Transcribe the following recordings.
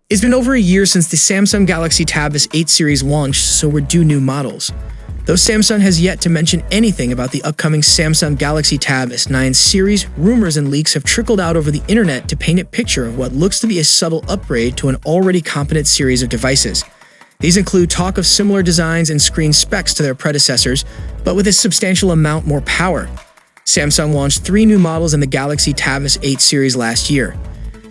It's been over a year since the Samsung Galaxy Tab S8 series launched, so we're due new models. Though Samsung has yet to mention anything about the upcoming Samsung Galaxy Tab S9 series, rumors and leaks have trickled out over the internet to paint a picture of what looks to be a subtle upgrade to an already competent series of devices. These include talk of similar designs and screen specs to their predecessors, but with a substantial amount more power. Samsung launched 3 new models in the Galaxy Tab S8 series last year.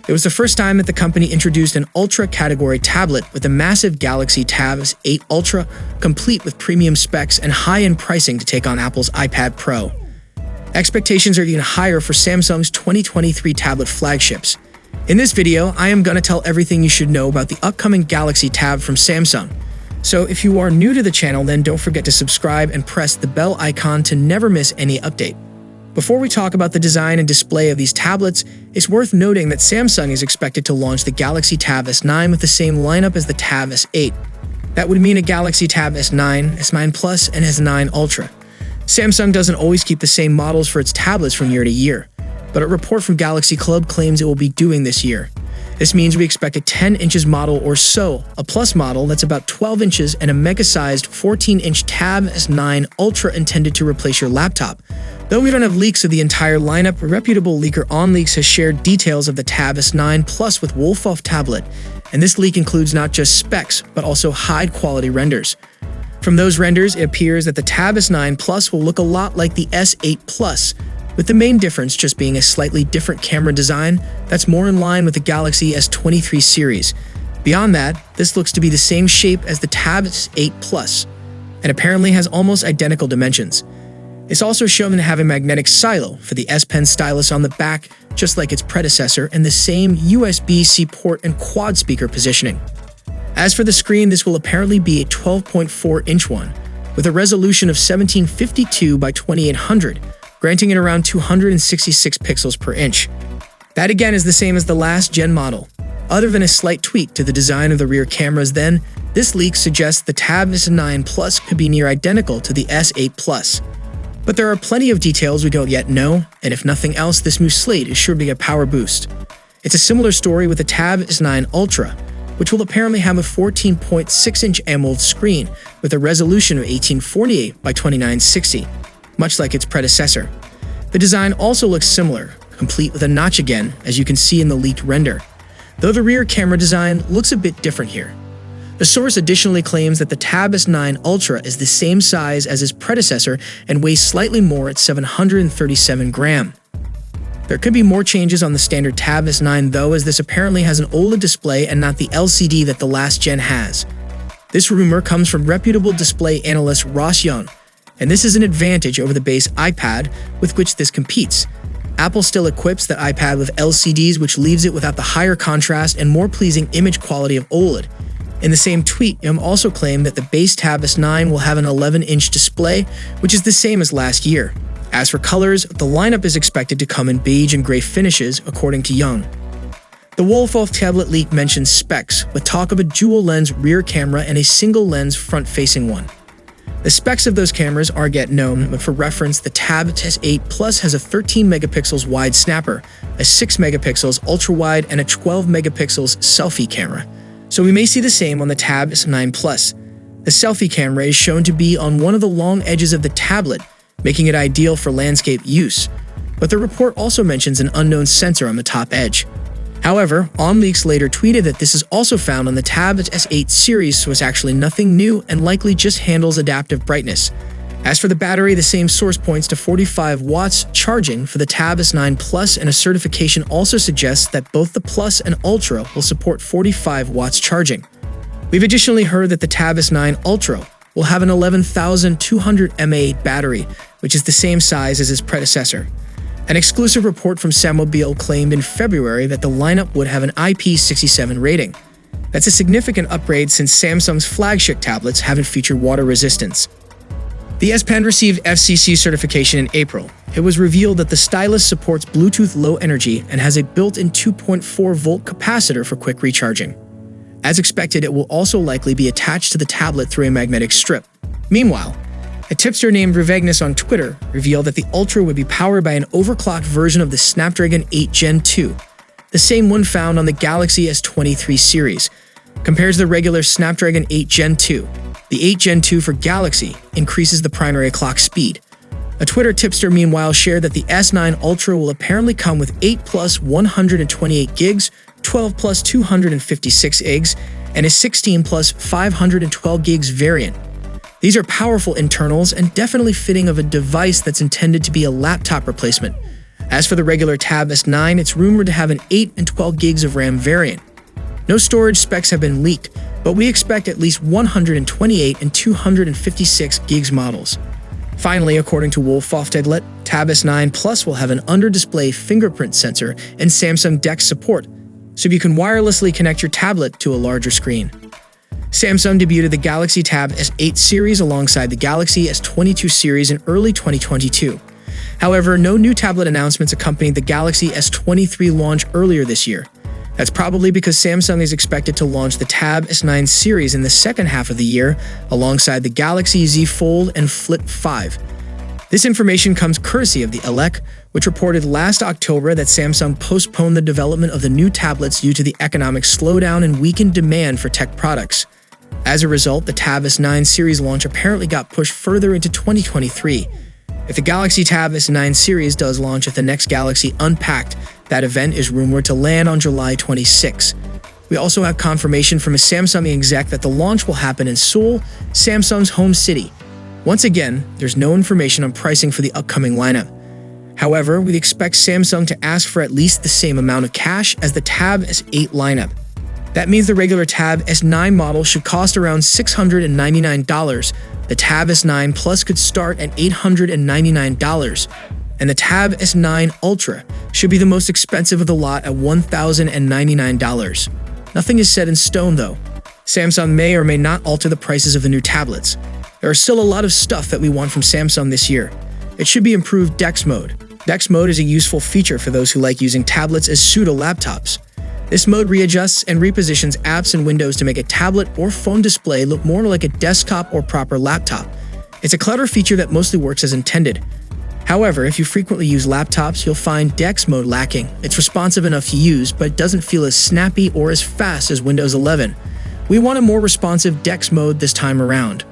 It was the first time that the company introduced an Ultra-category tablet with a massive Galaxy Tab S8 Ultra, complete with premium specs and high-end pricing to take on Apple's iPad Pro. Expectations are even higher for Samsung's 2023 tablet flagships. In this video, I am gonna tell everything you should know about the upcoming Galaxy Tab from Samsung. So if you are new to the channel, then don't forget to subscribe and press the bell icon to never miss any update. Before we talk about the design and display of these tablets, it's worth noting that Samsung is expected to launch the Galaxy Tab S9 with the same lineup as the Tab S8. That would mean a Galaxy Tab S9, S9 Plus, and S9 Ultra. Samsung doesn't always keep the same models for its tablets from year to year, but a report from Galaxy Club claims it will be doing this year. This means we expect a 10 inches model or so, a Plus model that's about 12 inches, and a mega-sized 14-inch Tab S9 Ultra intended to replace your laptop. Though we don't have leaks of the entire lineup, a reputable leaker OnLeaks has shared details of the Tab S9 Plus with Wolfhoff tablet, and this leak includes not just specs, but also high-quality renders. From those renders, it appears that the Tab S9 Plus will look a lot like the S8 Plus, with the main difference just being a slightly different camera design that's more in line with the Galaxy S23 series. Beyond that, this looks to be the same shape as the Tab S8 Plus, and apparently has almost identical dimensions. It's also shown to have a magnetic silo for the S Pen stylus on the back, just like its predecessor, and the same USB-C port and quad speaker positioning. As for the screen, this will apparently be a 12.4-inch one, with a resolution of 1752 by 2800, granting it around 266 pixels per inch. That again is the same as the last gen model. Other than a slight tweak to the design of the rear cameras then, this leak suggests the Tab S9 Plus could be near identical to the S8 Plus. But there are plenty of details we don't yet know, and if nothing else, this new slate is sure to be a power boost. It's a similar story with the Tab S9 Ultra, which will apparently have a 14.6-inch AMOLED screen with a resolution of 1848 by 2960. Much like its predecessor. The design also looks similar, complete with a notch again, as you can see in the leaked render, though the rear camera design looks a bit different here. The source additionally claims that the Tab S9 Ultra is the same size as its predecessor and weighs slightly more at 737 grams. There could be more changes on the standard Tab S9 though, as this apparently has an OLED display and not the LCD that the last gen has. This rumor comes from reputable display analyst Ross Young, and this is an advantage over the base iPad with which this competes. Apple still equips the iPad with LCDs, which leaves it without the higher contrast and more pleasing image quality of OLED. In the same tweet, Young also claimed that the base Tab S9 will have an 11-inch display, which is the same as last year. As for colors, the lineup is expected to come in beige and gray finishes, according to Young. The Wolfhoff tablet leak mentions specs, with talk of a dual-lens rear camera and a single-lens front-facing one. The specs of those cameras aren't yet known, but for reference, the Tab S8 Plus has a 13 megapixels wide snapper, a 6 megapixels ultra-wide, and a 12 megapixels selfie camera. So we may see the same on the Tab S9 Plus. The selfie camera is shown to be on one of the long edges of the tablet, making it ideal for landscape use. But the report also mentions an unknown sensor on the top edge. However, OnLeaks later tweeted that this is also found on the Tab S8 series, so it's actually nothing new and likely just handles adaptive brightness. As for the battery, the same source points to 45 watts charging for the Tab S9 Plus, and a certification also suggests that both the Plus and Ultra will support 45 watts charging. We've additionally heard that the Tab S9 Ultra will have an 11,200 mAh battery, which is the same size as its predecessor. An exclusive report from Samobile claimed in February that the lineup would have an IP67 rating. That's a significant upgrade since Samsung's flagship tablets haven't featured water resistance. The S Pen received FCC certification in April. It was revealed that the stylus supports Bluetooth Low Energy and has a built-in 2.4-volt capacitor for quick recharging. As expected, it will also likely be attached to the tablet through a magnetic strip. Meanwhile, a tipster named Revegnus on Twitter revealed that the Ultra would be powered by an overclocked version of the Snapdragon 8 Gen 2. the same one found on the Galaxy S23 series. Compared to the regular Snapdragon 8 Gen 2, the 8 Gen 2 for Galaxy increases the primary clock speed. A Twitter tipster meanwhile shared that the S9 Ultra will apparently come with 8 plus 128 gigs, 12 plus 256 gigs, and a 16 plus 512 gigs variant. These are powerful internals and definitely fitting of a device that's intended to be a laptop replacement. As for the regular Tab S9, it's rumored to have an 8 and 12 gigs of RAM variant. No storage specs have been leaked, but we expect at least 128 and 256 gigs models. Finally, according to Wolf Outlet, Tab S9 Plus will have an under-display fingerprint sensor and Samsung DeX support, so you can wirelessly connect your tablet to a larger screen. Samsung debuted the Galaxy Tab S8 series alongside the Galaxy S22 series in early 2022. However, no new tablet announcements accompanied the Galaxy S23 launch earlier this year. That's probably because Samsung is expected to launch the Tab S9 series in the second half of the year alongside the Galaxy Z Fold and Flip 5. This information comes courtesy of the Elec, which reported last October that Samsung postponed the development of the new tablets due to the economic slowdown and weakened demand for tech products. As a result, the Tab S9 series launch apparently got pushed further into 2023. If the Galaxy Tab S9 series does launch at the next Galaxy Unpacked, that event is rumored to land on July 26. We also have confirmation from a Samsung exec that the launch will happen in Seoul, Samsung's home city. Once again, there's no information on pricing for the upcoming lineup. However, we expect Samsung to ask for at least the same amount of cash as the Tab S8 lineup. That means the regular Tab S9 model should cost around $699, the Tab S9 Plus could start at $899, and the Tab S9 Ultra should be the most expensive of the lot at $1,099. Nothing is set in stone though. Samsung may or may not alter the prices of the new tablets. There are still a lot of stuff that we want from Samsung this year. It should be improved DeX mode. DeX mode is a useful feature for those who like using tablets as pseudo laptops. This mode readjusts and repositions apps and windows to make a tablet or phone display look more like a desktop or proper laptop. It's a clever feature that mostly works as intended. However, if you frequently use laptops, you'll find DeX mode lacking. It's responsive enough to use, but it doesn't feel as snappy or as fast as Windows 11. We want a more responsive DeX mode this time around.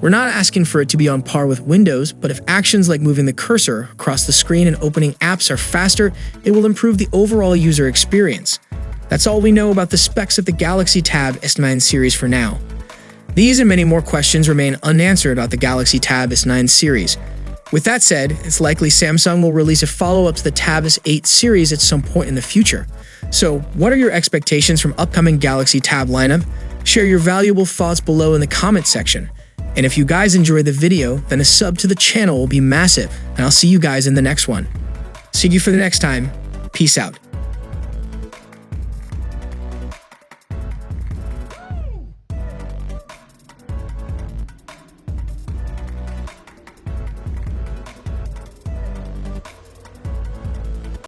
We're not asking for it to be on par with Windows, but if actions like moving the cursor across the screen and opening apps are faster, it will improve the overall user experience. That's all we know about the specs of the Galaxy Tab S9 series for now. These and many more questions remain unanswered about the Galaxy Tab S9 series. With that said, it's likely Samsung will release a follow-up to the Tab S8 series at some point in the future. So, what are your expectations from upcoming Galaxy Tab lineup? Share your valuable thoughts below in the comment section. And if you guys enjoyed the video, then a sub to the channel will be massive, and I'll see you guys in the next one. See you for the next time. Peace out.